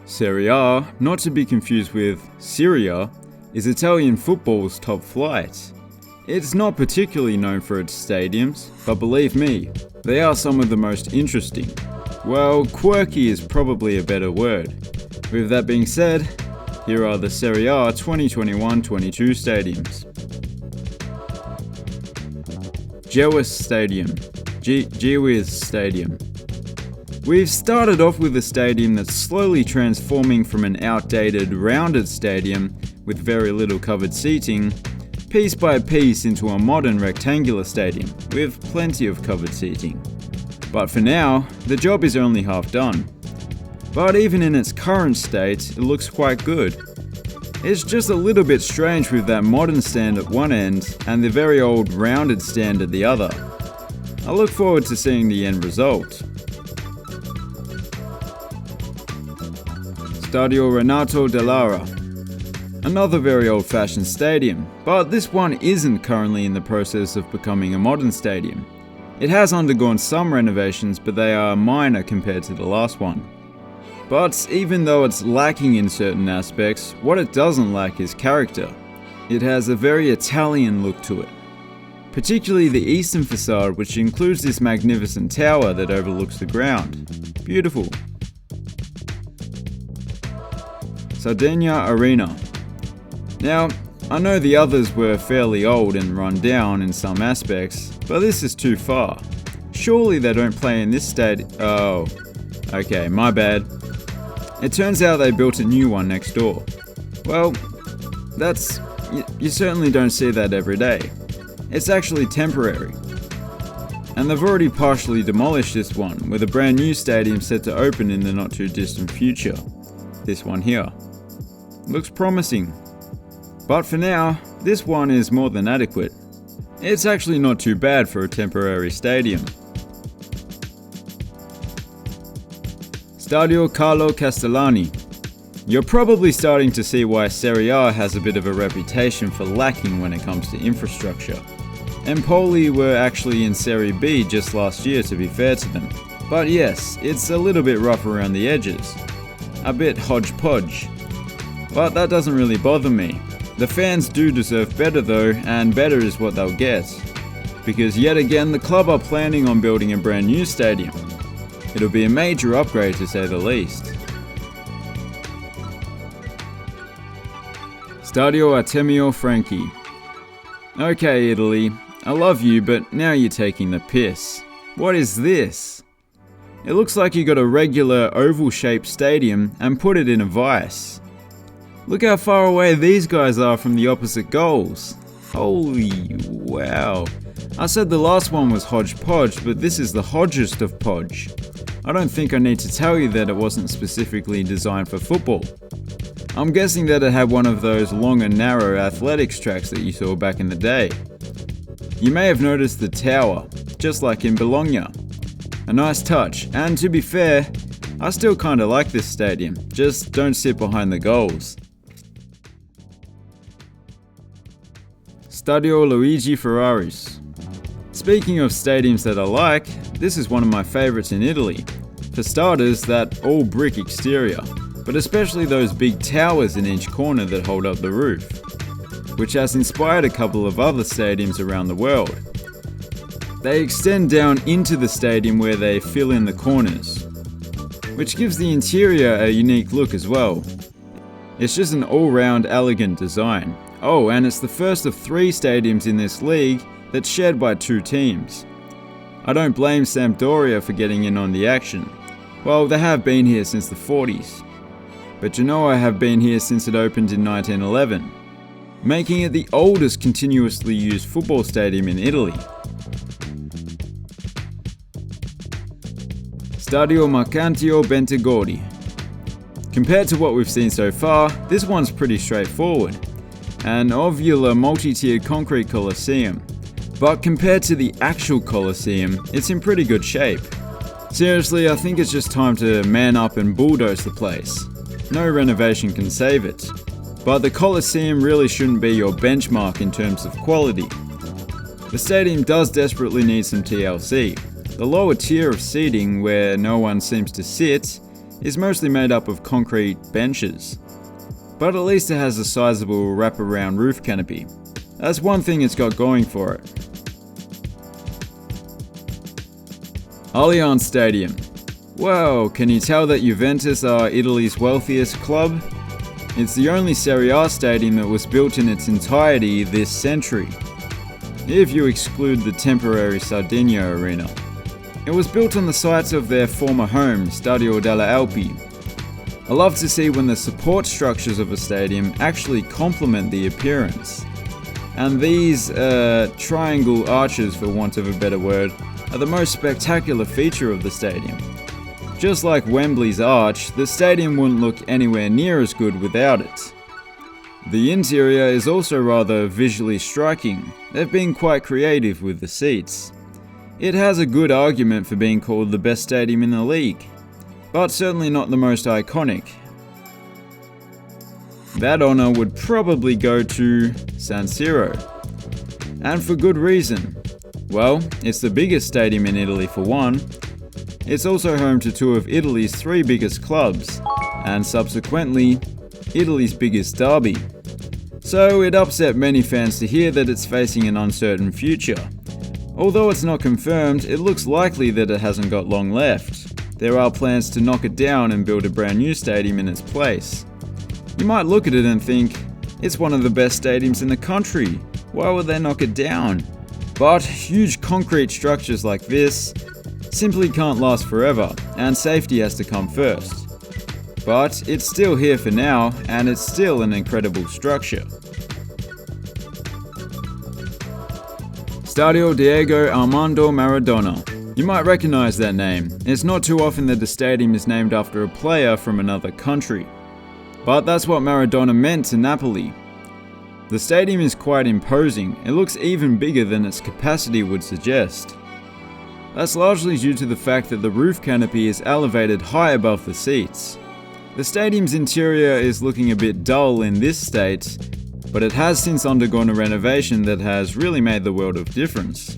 Serie A, not to be confused with Serie A, is Italian football's top flight. It's not particularly known for its stadiums, but believe me, they are some of the most interesting. Well, quirky is probably a better word. With that being said, here are the Serie A 2021-22 stadiums. Gewiss Stadium. We've started off with a stadium that's slowly transforming from an outdated, rounded stadium with very little covered seating, piece by piece into a modern rectangular stadium with plenty of covered seating. But for now, the job is only half done. But even in its current state, it looks quite good. It's just a little bit strange with that modern stand at one end and the very old rounded stand at the other. I look forward to seeing the end result. Stadio Renato Dall'Ara. Another very old-fashioned stadium, but this one isn't currently in the process of becoming a modern stadium. It has undergone some renovations, but they are minor compared to the last one. But even though it's lacking in certain aspects, what it doesn't lack is character. It has a very Italian look to it. Particularly the eastern facade, which includes this magnificent tower that overlooks the ground. Beautiful. Sardinia Arena. Now, I know the others were fairly old and run down in some aspects, but this is too far. Surely they don't play in this stadium. Oh, okay, my bad. It turns out they built a new one next door. Well, you certainly don't see that every day. It's actually temporary. And they've already partially demolished this one, with a brand new stadium set to open in the not too distant future. This one here. Looks promising. But for now, this one is more than adequate. It's actually not too bad for a temporary stadium. Stadio Carlo Castellani. You're probably starting to see why Serie A has a bit of a reputation for lacking when it comes to infrastructure. Empoli were actually in Serie B just last year, to be fair to them. But yes, it's a little bit rough around the edges. A bit hodgepodge. But that doesn't really bother me. The fans do deserve better though, and better is what they'll get. Because yet again, the club are planning on building a brand new stadium. It'll be a major upgrade to say the least. Stadio Artemio Franchi. Okay, Italy, I love you, but now you're taking the piss. What is this? It looks like you got a regular oval-shaped stadium and put it in a vice. Look how far away these guys are from the opposite goals. Holy wow. I said the last one was hodgepodge, but this is the hodgest of podge. I don't think I need to tell you that it wasn't specifically designed for football. I'm guessing that it had one of those long and narrow athletics tracks that you saw back in the day. You may have noticed the tower, just like in Bologna. A nice touch, and to be fair, I still kinda like this stadium, just don't sit behind the goals. Stadio Luigi Ferraris. Speaking of stadiums that I like, this is one of my favourites in Italy. For starters, that all brick exterior, but especially those big towers in each corner that hold up the roof, which has inspired a couple of other stadiums around the world. They extend down into the stadium where they fill in the corners, which gives the interior a unique look as well. It's just an all-round elegant design. Oh, and it's the first of 3 stadiums in this league that's shared by 2 teams. I don't blame Sampdoria for getting in on the action. Well, they have been here since the 40s. But Genoa have been here since it opened in 1911, making it the oldest continuously used football stadium in Italy. Stadio Mercantio Bentegodi. Compared to what we've seen so far, this one's pretty straightforward. An ovular multi-tiered concrete coliseum. But compared to the actual coliseum, it's in pretty good shape. Seriously, I think it's just time to man up and bulldoze the place. No renovation can save it. But the coliseum really shouldn't be your benchmark in terms of quality. The stadium does desperately need some TLC. The lower tier of seating, where no one seems to sit, is mostly made up of concrete benches. But at least it has a sizable wraparound roof canopy. That's one thing it's got going for it. Allianz Stadium. Well, can you tell that Juventus are Italy's wealthiest club? It's the only Serie A stadium that was built in its entirety this century, if you exclude the temporary Sardinia arena. It was built on the sites of their former home, Stadio delle Alpi. I love to see when the support structures of a stadium actually complement the appearance. And these triangle arches, for want of a better word, are the most spectacular feature of the stadium. Just like Wembley's arch, the stadium wouldn't look anywhere near as good without it. The interior is also rather visually striking. They've been quite creative with the seats. It has a good argument for being called the best stadium in the league, but certainly not the most iconic. That honor would probably go to San Siro. And for good reason. Well, it's the biggest stadium in Italy for one. It's also home to two of Italy's three biggest clubs, and subsequently, Italy's biggest derby. So it upset many fans to hear that it's facing an uncertain future. Although it's not confirmed, it looks likely that it hasn't got long left. There are plans to knock it down and build a brand new stadium in its place. You might look at it and think, it's one of the best stadiums in the country, why would they knock it down? But huge concrete structures like this simply can't last forever, and safety has to come first. But it's still here for now, and it's still an incredible structure. Stadio Diego Armando Maradona. You might recognize that name. It's not too often that the stadium is named after a player from another country. But that's what Maradona meant to Napoli. The stadium is quite imposing. It looks even bigger than its capacity would suggest. That's largely due to the fact that the roof canopy is elevated high above the seats. The stadium's interior is looking a bit dull in this state, but it has since undergone a renovation that has really made the world of difference.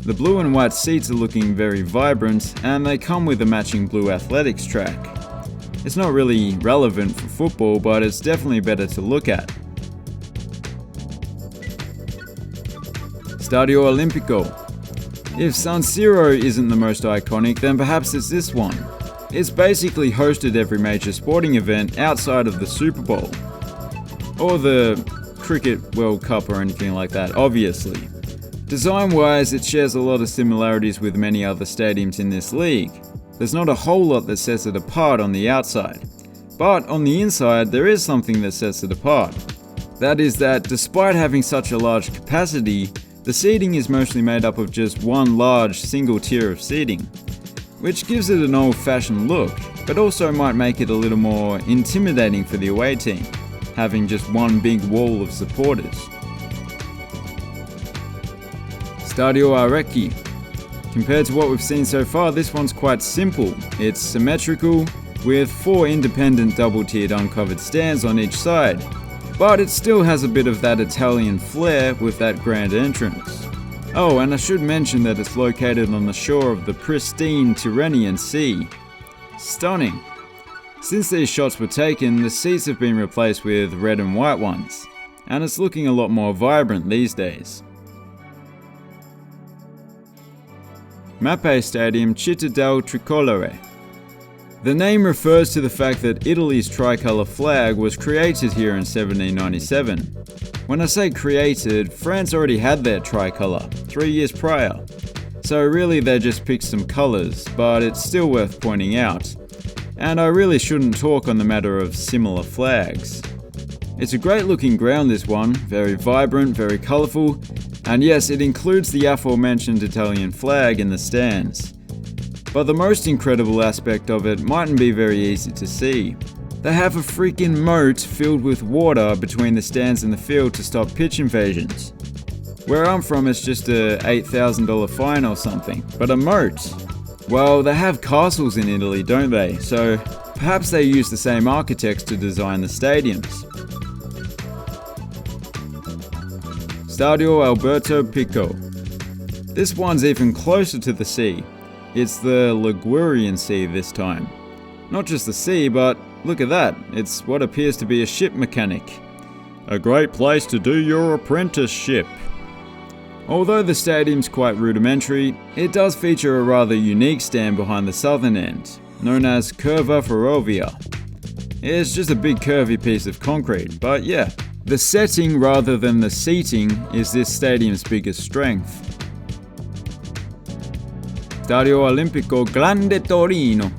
The blue and white seats are looking very vibrant, and they come with a matching blue athletics track. It's not really relevant for football, but it's definitely better to look at. Stadio Olimpico. If San Siro isn't the most iconic, then perhaps it's this one. It's basically hosted every major sporting event outside of the Super Bowl, or the Cricket World Cup or anything like that, obviously. Design-wise, it shares a lot of similarities with many other stadiums in this league. There's not a whole lot that sets it apart on the outside, but on the inside there is something that sets it apart. That is that despite having such a large capacity, the seating is mostly made up of just one large single tier of seating, which gives it an old-fashioned look, but also might make it a little more intimidating for the away team, having just one big wall of supporters. Stadio Arecchi. Compared to what we've seen so far, this one's quite simple. It's symmetrical, with 4 independent double-tiered uncovered stands on each side, but it still has a bit of that Italian flair with that grand entrance. Oh, and I should mention that it's located on the shore of the pristine Tyrrhenian Sea. Stunning. Since these shots were taken, the seats have been replaced with red and white ones, and it's looking a lot more vibrant these days. Mapei Stadium Città del Tricolore. The name refers to the fact that Italy's tricolour flag was created here in 1797. When I say created, France already had their tricolour 3 years prior. So really they just picked some colours, but it's still worth pointing out. And I really shouldn't talk on the matter of similar flags. It's a great looking ground, this one, very vibrant, very colourful, and yes, it includes the aforementioned Italian flag in the stands. But the most incredible aspect of it mightn't be very easy to see. They have a freaking moat filled with water between the stands and the field to stop pitch invasions. Where I'm from, it's just a $8,000 fine or something, but a moat. Well, they have castles in Italy, don't they? So perhaps they use the same architects to design the stadiums. Stadio Alberto Pico. This one's even closer to the sea. It's the Ligurian Sea this time. Not just the sea, but look at that, it's what appears to be a ship mechanic. A great place to do your apprenticeship. Although the stadium's quite rudimentary, it does feature a rather unique stand behind the southern end, known as Curva Ferrovia. It's just a big curvy piece of concrete, but yeah, the setting rather than the seating is this stadium's biggest strength. Stadio Olimpico Grande Torino.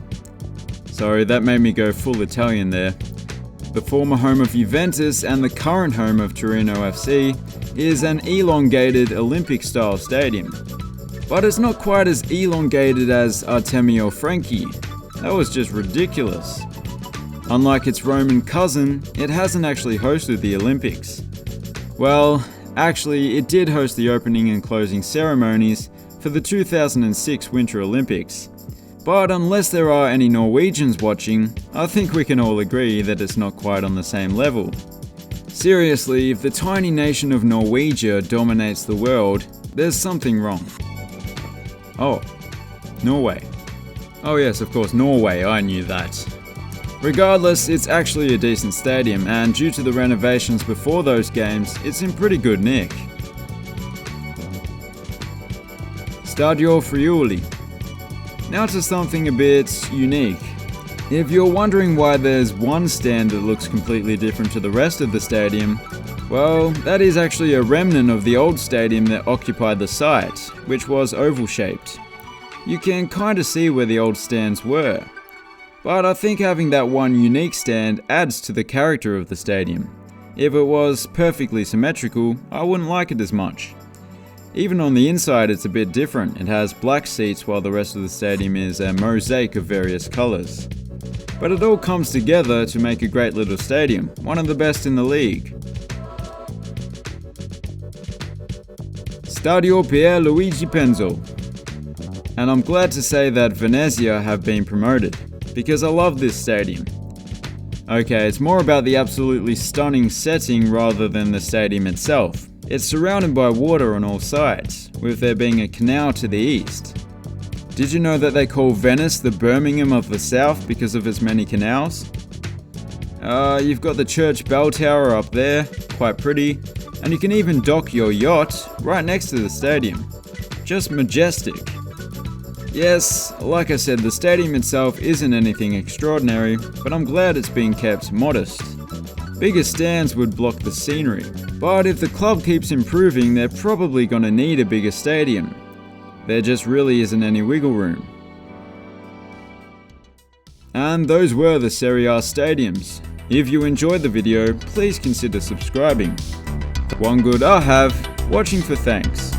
Sorry, that made me go full Italian there. The former home of Juventus and the current home of Torino FC is an elongated Olympic-style stadium. But it's not quite as elongated as Artemio Franchi. That was just ridiculous. Unlike its Roman cousin, it hasn't actually hosted the Olympics. Well, actually, it did host the opening and closing ceremonies for the 2006 Winter Olympics. But unless there are any Norwegians watching, I think we can all agree that it's not quite on the same level. Seriously, if the tiny nation of Norwegia dominates the world, there's something wrong. Oh, Norway. Oh yes, of course, Norway, I knew that. Regardless, it's actually a decent stadium, and due to the renovations before those games, it's in pretty good nick. Stadio Friuli. Now to something a bit unique. If you're wondering why there's one stand that looks completely different to the rest of the stadium, well, that is actually a remnant of the old stadium that occupied the site, which was oval-shaped. You can kinda see where the old stands were. But I think having that one unique stand adds to the character of the stadium. If it was perfectly symmetrical, I wouldn't like it as much. Even on the inside it's a bit different. It has black seats while the rest of the stadium is a mosaic of various colours. But it all comes together to make a great little stadium, one of the best in the league. Stadio Pierluigi Penzo. And I'm glad to say that Venezia have been promoted, because I love this stadium. Okay, it's more about the absolutely stunning setting rather than the stadium itself. It's surrounded by water on all sides, with there being a canal to the east. Did you know that they call Venice the Birmingham of the South because of its many canals? You've got the church bell tower up there, quite pretty, and you can even dock your yacht right next to the stadium. Just majestic. Yes, like I said, the stadium itself isn't anything extraordinary, but I'm glad it's being kept modest. Bigger stands would block the scenery, but if the club keeps improving, they're probably gonna need a bigger stadium. There just really isn't any wiggle room. And those were the Serie A stadiums. If you enjoyed the video, please consider subscribing. One good I have, watching for thanks.